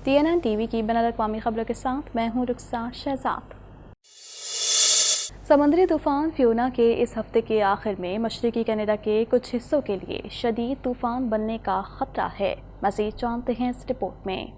TNN TV की बैनुल-अक़वामी खबरों के साथ मैं हूँ रुखसार शहजाद। समुद्री तूफान फियोना के इस हफ्ते के आखिर में मशरकी कनाडा के कुछ हिस्सों के लिए शदीद तूफान बनने का खतरा है। मज़ीद जानते हैं इस रिपोर्ट में।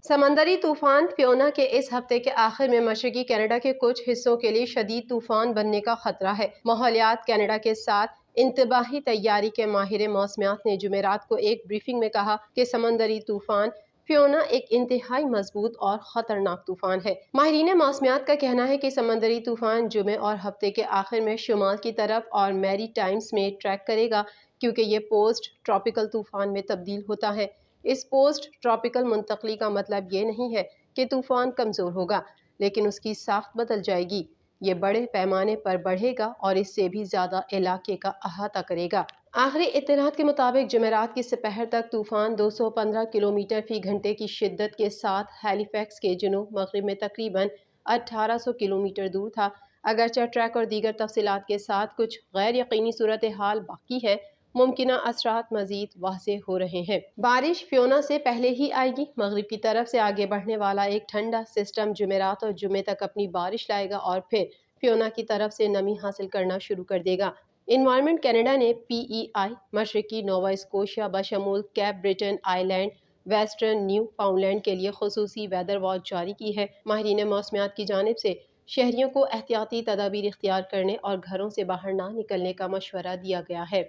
समंदरी तूफान फियोना के इस हफ्ते के आखिर में मशरकी कनाडा के कुछ हिस्सों के लिए शदीद तूफान बनने का खतरा है। माहौलियात कनाडा के साथ इंतबाही तैयारी के माहिर मौसमियात ने जुमेरात को एक ब्रीफिंग में कहा कि समंदरी तूफान फियोना एक इंतहाई मजबूत और खतरनाक तूफान है। माहिरीन मौसमियात का कहना है कि समंदरी तूफान जुमे और हफ्ते के आखिर में शुमाल की तरफ और मैरी टाइम्स में ट्रैक करेगा, क्योंकि ये पोस्ट ट्रॉपिकल तूफान में तब्दील होता है। इस पोस्ट ट्रॉपिकल मुंतकली का मतलब ये नहीं है कि तूफान कमज़ोर होगा, लेकिन उसकी साख्त बदल जाएगी। ये बड़े पैमाने पर बढ़ेगा और इससे भी ज़्यादा इलाके का अहाता करेगा। आखिरी इत्तलात के मुताबिक जुमेरात की दोपहर तक तूफान 215 किलोमीटर फी घंटे की शिद्दत के साथ हैलिफैक्स के जनूब मगरिब में तकरीबन 1800 किलोमीटर दूर था। अगरचे ट्रैक और दीगर तफसीलात के साथ कुछ गैर यकीनी सूरत हाल बाकी है, मुमकिना असरात मजीद वाज़ेह हो रहे हैं। बारिश फियोना से पहले ही आएगी। मगरिब की तरफ से आगे बढ़ने वाला एक ठंडा सिस्टम जुमेरात और जुमे तक अपनी बारिश लाएगा और फिर फियोना की तरफ से नमी हासिल करना शुरू कर देगा। इन्वायरमेंट कनाडा ने PEI मशरकी नोवा स्कोशिया बशमूल Cape Breton island western Newfoundland के लिए खुसूसी वेदर वॉच जारी की है। माहिरीन मौसमियात की जानिब से शहरियों को एहतियाती तदाबीर इख्तियार करने और घरों से बाहर ना निकलने का मशवरा दिया गया है।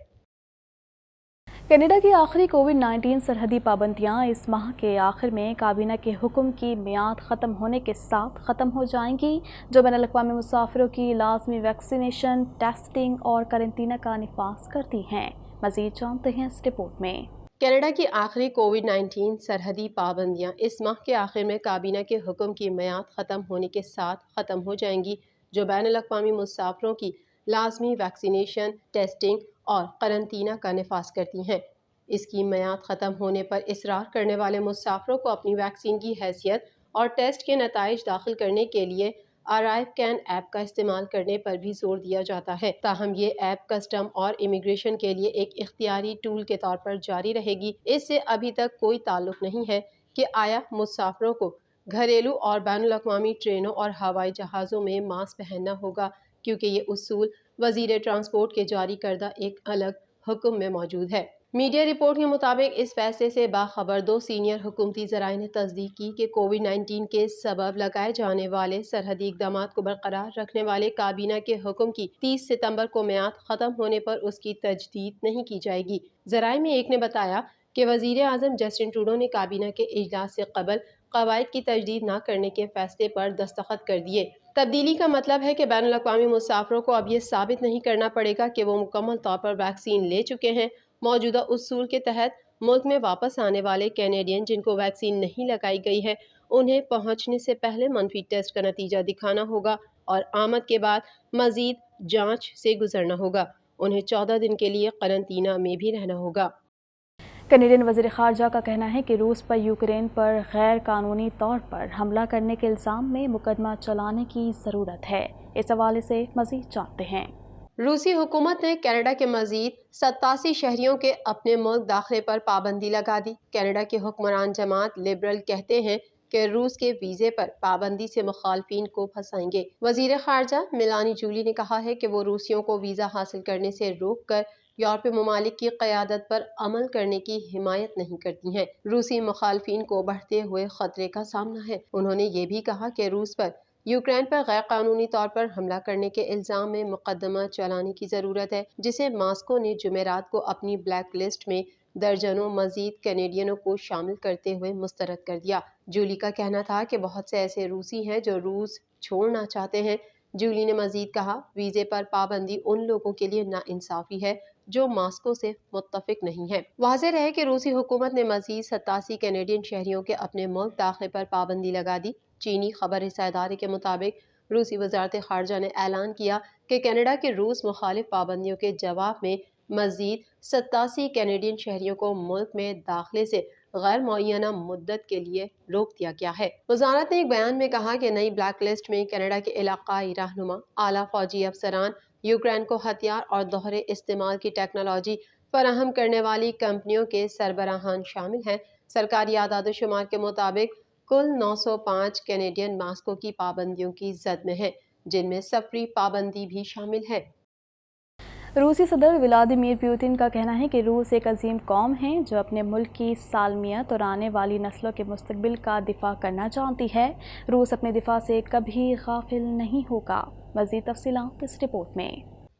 कनाडा की आखिरी कोविड-19 सरहदी पाबंदियां इस माह के आखिर में काबीना के हुक्म की मियाद ख़त्म होने के साथ ख़त्म हो जाएंगी, जो बैनुल-अक़वामी मुसाफिरों की लाजमी वैक्सीनेशन, टेस्टिंग और करंतना का निफाज करती हैं। मज़ीद जानते हैं इस रिपोर्ट में। कनाडा की आखिरी कोविड-19 सरहदी पाबंदियां इस माह के आखिर में काबीना के हुक्म की मियाद ख़त्म होने के साथ ख़त्म हो जाएंगी, जो बैनुल-अक़वामी मुसाफिरों की लाजमी वैक्सीनेशन, टेस्टिंग और करंतना का निफाज करती हैं। इसकी मियाद ख़त्म होने पर इसरार करने वाले मुसाफिरों को अपनी वैक्सीन की हैसियत और टेस्ट के नताइज दाखिल करने के लिए अराइवकैन ऐप का इस्तेमाल करने पर भी जोर दिया जाता है। ताहम ये ऐप कस्टम और इमिग्रेशन के लिए एक इख्तियारी टूल के तौर पर जारी रहेगी। इससे अभी तक कोई ताल्लुक नहीं है कि आया मुसाफिरों को घरेलू और बैनुल-अक़वामी ट्रेनों और हवाई जहाज़ों में मास्क पहनना होगा, क्योंकि ये उसूल वज़ीर ट्रांसपोर्ट के जारी करदा एक अलग हुक्म में मौजूद है। मीडिया रिपोर्ट के मुताबिक इस फैसले से बाखबर दो सीनियर हुकूमती ज़राए ने तस्दीक की कि कोविड-19 के सबब लगाए जाने वाले सरहदी इक़दामात को बरकरार रखने वाले काबीना के हुक्म की 30 सितंबर को मियाद ख़त्म होने पर उसकी तजदीद नहीं की जाएगी। ज़राए में एक ने बताया कि वज़ीर आज़म जस्टिन ट्रूडो ने काबीना के इजलास से कबल कवायद की तजदीद न करने के फैसले पर दस्तखत कर दिए। तब्दीली का मतलब है कि बैनुल-अक़वामी मुसाफिरों को अब ये साबित नहीं करना पड़ेगा कि वो मुकम्मल तौर पर वैक्सीन ले चुके हैं। मौजूदा उसूल के तहत मुल्क में वापस आने वाले कैनेडियन जिनको वैक्सीन नहीं लगाई गई है, उन्हें पहुंचने से पहले मनफी टेस्ट का नतीजा दिखाना होगा और आमद के बाद मजीद जांच से गुजरना होगा। उन्हें 14 दिन के लिए करंतना में भी रहना होगा। कनेडियन वज़ीर ख़ारजा का कहना है कि रूस पर यूक्रेन पर गैर कानूनी तौर पर हमला करने के इल्ज़ाम में मुकदमा चलाने की ज़रूरत है। इस हवाले से मज़ीद जानते हैं। रूसी हुकूमत ने कनाडा के मजीद 87 शहरियों के अपने मुल्क दाखिले पर पाबंदी लगा दी। कनाडा के हुक्मरान जमात लिबरल कहते हैं कि रूस के वीज़े पर पाबंदी से मुखालफिन को फंसाएंगे। वज़ीर ख़ारजा मेलानी जूली ने कहा है कि वो रूसियों को वीज़ा हासिल करने से रोक कर यूरोपीय ममालिक की क़यादत पर अमल करने की हिमायत नहीं करती हैं। रूसी मुखालफिन को बढ़ते हुए खतरे का सामना है। उन्होंने ये भी कहा कि रूस पर यूक्रेन पर गैर कानूनी तौर पर हमला करने के इल्ज़ाम में मुकदमा चलाने की ज़रूरत है, जिसे मास्को ने जुमेरात को अपनी ब्लैक लिस्ट में दर्जनों मजीद कैनेडियनों को शामिल करते हुए मुस्तरद कर दिया। जूली का कहना था कि बहुत से ऐसे रूसी हैं जो रूस छोड़ना चाहते हैं। जूली ने मजीद कहा, वीज़े पर पाबंदी उन लोगों के लिए नाइंसाफ़ी है जो मास्को से मुत्तफिक नहीं है। वाज़ेह रहे कि रूसी हुकूमत ने मजीद 87 कैनेडियन शहरियों के अपने मुल्क दाखिले पर पाबंदी लगा दी। चीनी खबर रसा इदारे के मुताबिक रूसी वज़ारत ख़ारजा ने ऐलान किया कि कनाडा के रूस मुखालिफ पाबंदियों के जवाब में मजीद 87 कैनेडियन शहरियों को मुल्क में दाखिले से गैर मुअय्यना मुद्दत के लिए रोक दिया गया है। वज़ारत ने एक बयान में कहा कि नई ब्लैक लिस्ट में कनाडा के इलाकाई रहनुमा, आला फौजी अफसरान, यूक्रेन को हथियार और दोहरे इस्तेमाल की टेक्नोलॉजी फराहम करने वाली कंपनियों के सरबराहान शामिल हैं। सरकारी आदाद शुमार के मुताबिक کل 905 کینیڈین ماسکوں کی پابندیوں کی زد میں ہیں، جن میں سفری پابندی بھی شامل ہے۔ روسی صدر ولادیمیر پوتن کا کہنا ہے کہ روس ایک عظیم قوم ہے جو اپنے ملک کی سالمیت اور آنے والی نسلوں کے مستقبل کا دفاع کرنا جانتی ہے۔ روس اپنے دفاع سے کبھی غافل نہیں ہوگا۔ مزید تفصیلات اس رپورٹ میں۔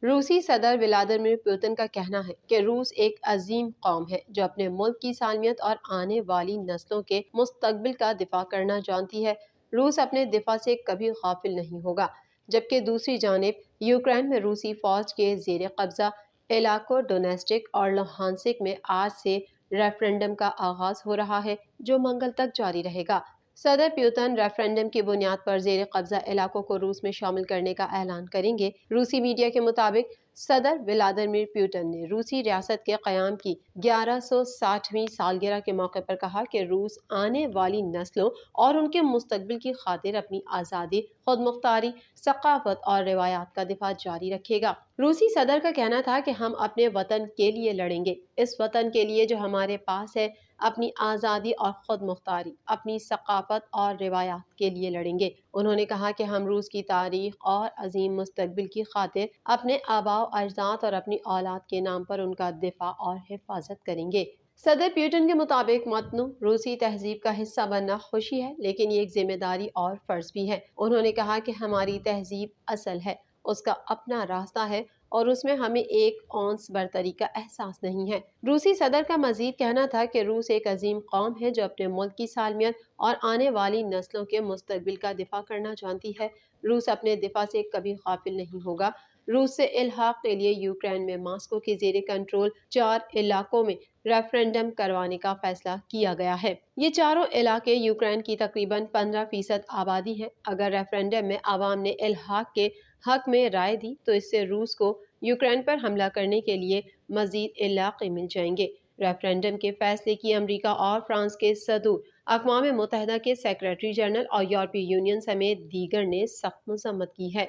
روسی صدر ولادیمیر پوتن کا کہنا ہے کہ روس ایک عظیم قوم ہے جو اپنے ملک کی سالمیت اور آنے والی نسلوں کے مستقبل کا دفاع کرنا جانتی ہے۔ روس اپنے دفاع سے کبھی غافل نہیں ہوگا، جبکہ دوسری جانب یوکرین میں روسی فوج کے زیر قبضہ علاقوں ڈونیٹسک اور لوہانسک میں آج سے ریفرنڈم کا آغاز ہو رہا ہے، جو منگل تک جاری رہے گا۔ صدر پیوتن ریفرنڈم کی بنیاد پر زیر قبضہ علاقوں کو روس میں شامل کرنے کا اعلان کریں گے۔ روسی میڈیا کے مطابق صدر ولادیمیر پوتن نے روسی ریاست کے قیام کی 1160ویں سالگرہ کے موقع پر کہا کہ روس آنے والی نسلوں اور ان کے مستقبل کی خاطر اپنی آزادی، خود مختاری، ثقافت اور روایات کا دفاع جاری رکھے گا۔ روسی صدر کا کہنا تھا کہ ہم اپنے وطن کے لیے لڑیں گے، اس وطن کے لیے جو ہمارے پاس ہے، اپنی آزادی اور خود مختاری، اپنی ثقافت اور روایات کے لیے لڑیں گے۔ انہوں نے کہا کہ ہم روس کی تاریخ اور عظیم مستقبل کی خاطر اپنے آباء و اجداد اور اپنی اولاد کے نام پر ان کا دفاع اور حفاظت کریں گے۔ صدر پیوتن کے مطابق متنوع روسی تہذیب کا حصہ بننا خوشی ہے، لیکن یہ ایک ذمہ داری اور فرض بھی ہے۔ انہوں نے کہا کہ ہماری تہذیب اصل ہے، اس کا اپنا راستہ ہے اور اس میں ہمیں ایک اونس برتری کا احساس نہیں ہے۔ روسی صدر کا مزید کہنا تھا کہ روس ایک عظیم قوم ہے جو اپنے ملک کی سالمیت اور آنے والی نسلوں کے مستقبل کا دفاع کرنا جانتی ہے۔ روس اپنے دفاع سے کبھی غافل نہیں ہوگا۔ روس سے الحاق کے لیے یوکرین میں ماسکو کے زیر کنٹرول 4 علاقوں میں ریفرنڈم کروانے کا فیصلہ کیا گیا ہے۔ یہ چاروں علاقے یوکرین کی تقریباً 15% آبادی ہے۔ اگر ریفرنڈم میں عوام نے الحاق کے حق میں رائے دی تو اس سے روس کو یوکرین پر حملہ کرنے کے لیے مزید علاقے مل جائیں گے۔ ریفرنڈم کے فیصلے کی امریکہ اور فرانس کے صدور، اقوام متحدہ کے سیکریٹری جنرل اور یورپی یونین سمیت دیگر نے سخت مذمت کی ہے۔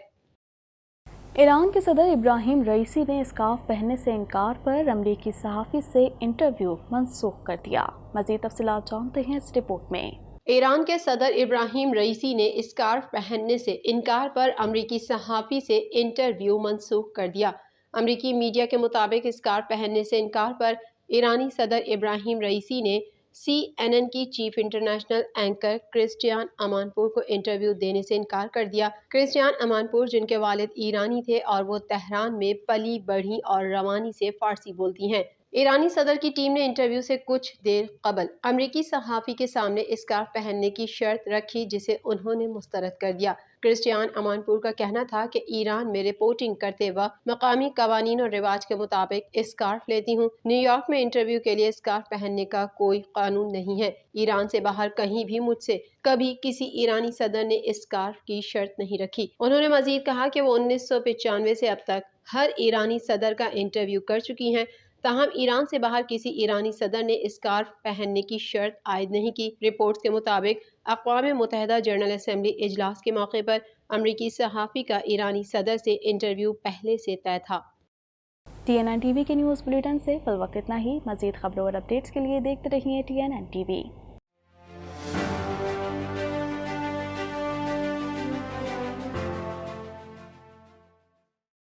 ایران کے صدر ابراہیم رئیسی نے اسکارف پہننے سے انکار پر امریکی صحافی سے انٹرویو منسوخ کر دیا۔ مزید تفصیلات جانتے ہیں اس رپورٹ میں۔ ایران کے صدر ابراہیم رئیسی نے اسکارف پہننے سے انکار پر امریکی صحافی سے انٹرویو منسوخ کر دیا۔ امریکی میڈیا کے مطابق اسکارف پہننے سے انکار پر ایرانی صدر ابراہیم رئیسی نے CNN کی چیف انٹرنیشنل اینکر کرسٹیان امانپور کو انٹرویو دینے سے انکار کر دیا۔ کرسٹیان امانپور، جن کے والد ایرانی تھے اور وہ تہران میں پلی بڑھی اور روانی سے فارسی بولتی ہیں، ایرانی صدر کی ٹیم نے انٹرویو سے کچھ دیر قبل امریکی صحافی کے سامنے اسکارف پہننے کی شرط رکھی، جسے انہوں نے مسترد کر دیا۔ کرسٹیان امانپور کا کہنا تھا کہ ایران میں رپورٹنگ کرتے وقت مقامی قوانین اور رواج کے مطابق اسکارف لیتی ہوں۔ نیو یارک میں انٹرویو کے لیے اسکارف پہننے کا کوئی قانون نہیں ہے۔ ایران سے باہر کہیں بھی مجھ سے کبھی کسی ایرانی صدر نے اسکارف کی شرط نہیں رکھی۔ انہوں نے مزید کہا کہ وہ 1995 سے اب تک ہر ایرانی صدر کا انٹرویو کر چکی ہیں، تاہم ایران سے باہر کسی ایرانی صدر نے اسکارف پہننے کی شرط عائد نہیں کی۔ رپورٹس کے مطابق اقوام متحدہ جنرل اسمبلی اجلاس کے موقع پر امریکی صحافی کا ایرانی صدر سے انٹرویو پہلے سے طے تھا۔ TNN TV کے نیوز بلیٹن سے فی الوقت اتنا ہی۔ مزید خبروں اور اپڈیٹس کے لیے دیکھتے رہیے TNN TV۔